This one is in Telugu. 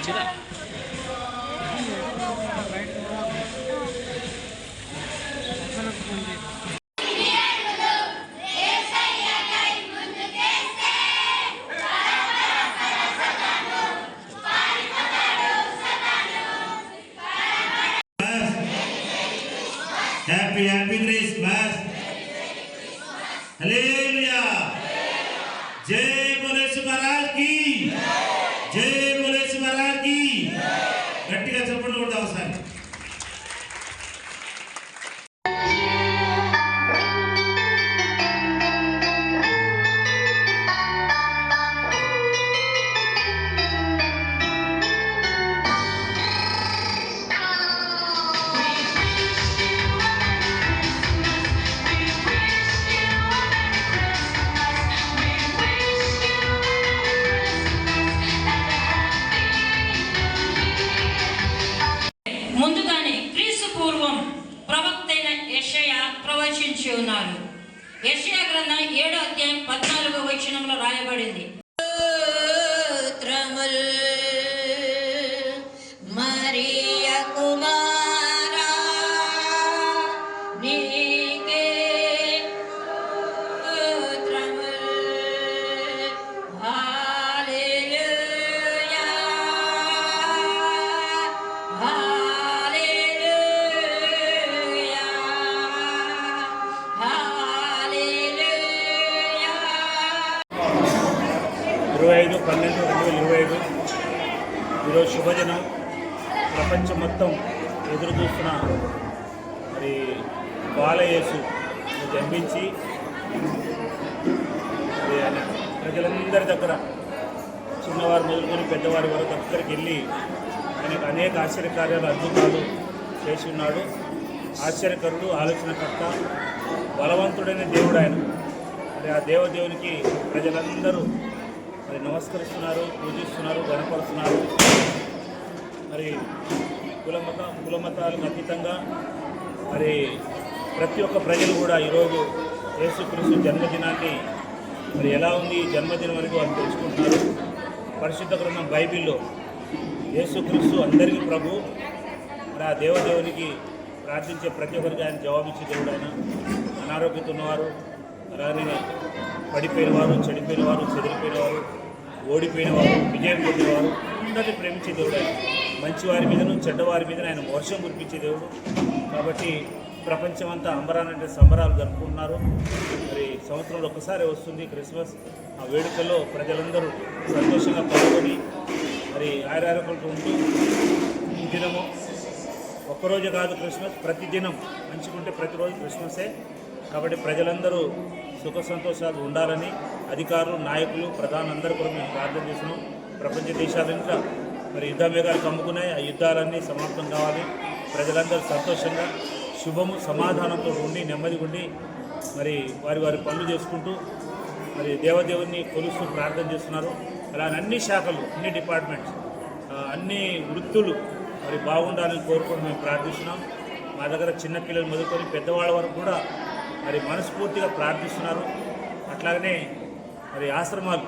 Happy Christmas. Hallelujah. जय बोले महाराज की जय बोले महाराज की గట్టిగా చప్పట్లు కొడదాం ఒకసారి. ముందుగానే క్రీస్తు పూర్వం ప్రవక్త అయిన యెషయా ప్రవచించి ఉన్నారు. యెషయా గ్రంథం 7వ అధ్యాయం 14వ వచనంలో రాయబడింది, మరియా కుమారా నీకే హల్లెలూయా హల్లెలూయా హల్లెలూయా. 25/12/2025 ఈరోజు శుభదినం. ప్రపంచం మొత్తం ఎదురు చూస్తున్న మరి బాలయేసు జన్మించి ప్రజలందరి దగ్గర చిన్నవారు మొదలుకొని పెద్దవారి వరకు దగ్గరికి వెళ్ళి ఆయనకు అనేక ఆశ్చర్యకార్యాలు అద్భుతాలు చేసి ఉన్నాడు. ఆశ్చర్యకరుడు, ఆలోచనకర్త, బలవంతుడైన దేవుడు ఆయన. మరి ఆ దేవదేవునికి ప్రజలందరూ మరి నమస్కరిస్తున్నారు, పూజిస్తున్నారు, గణపరుస్తున్నారు. మరి కులమతాలకు అతీతంగా మరి ప్రతి ఒక్క ప్రజలు కూడా ఈరోజు యేసుక్రీస్తు జన్మదినాన్ని మరి ఎలా ఉంది ఈ జన్మదినం అనేది వాళ్ళు తెలుసుకుంటున్నారు. పరిశుద్ధ గ్రంథం బైబిల్లో యేసుక్రీస్తు అందరికీ ప్రభు. మరి ఆ దేవదేవునికి ప్రార్థించే ప్రతి ఒక్కరికి ఆయన జవాబిచ్చే దేవుడు ఆయన. అనారోగ్యత ఉన్నవారు, అలానే పడిపోయిన వారు, చెడిపోయిన వారు, చెదిరిపోయిన వారు, ఓడిపోయిన వారు, విజయం పొందినవారు అందరినీ ప్రేమించే దేవుడు ఆయన. మంచివారి మీదను చెడ్డవారి మీద ఆయన వర్షం కురిపించే దేవుడు. కాబట్టి ప్రపంచమంతా అంబరానంటే సంబరాలు జరుపుకుంటున్నారు. మరి సంవత్సరంలో ఒక్కసారి వస్తుంది క్రిస్మస్. ఆ వేడుకల్లో ప్రజలందరూ సంతోషంగా పాల్గొని మరి ఆరోగ్యాలతో ఉంటూ ఈ దినము ఒక్కరోజు కాదు క్రిస్మస్, ప్రతిదినం మంచుకుంటే ప్రతిరోజు క్రిస్మసే. కాబట్టి ప్రజలందరూ సుఖ సంతోషాలు ఉండాలని అధికారులు, నాయకులు, ప్రధానులందరూ కూడా మేము ప్రార్థన చేస్తున్నాం. ప్రపంచ దేశాలంతా మరి యుద్ధ మేఘాలు కమ్ముకున్నాయి. ఆ యుద్ధాలన్నీ సమాప్తం కావాలి. ప్రజలందరూ సంతోషంగా శుభము సమాధానంతో ఉండి నెమ్మదిగా ఉండి మరి వారి వారి పనులు చేసుకుంటూ మరి దేవదేవుని కొలుస్తూ ప్రార్థన చేస్తున్నారు. అలానే అన్ని శాఖలు, అన్ని డిపార్ట్మెంట్స్, అన్ని వృత్తులు మరి బాగుండాలని కోరుకొని మేము ప్రార్థిస్తున్నాం. మా దగ్గర చిన్నపిల్లలు మొదలుకొని పెద్దవాళ్ళ వరకు కూడా మరి మనస్ఫూర్తిగా ప్రార్థిస్తున్నారు. అట్లాగనే మరి ఆశ్రమాలు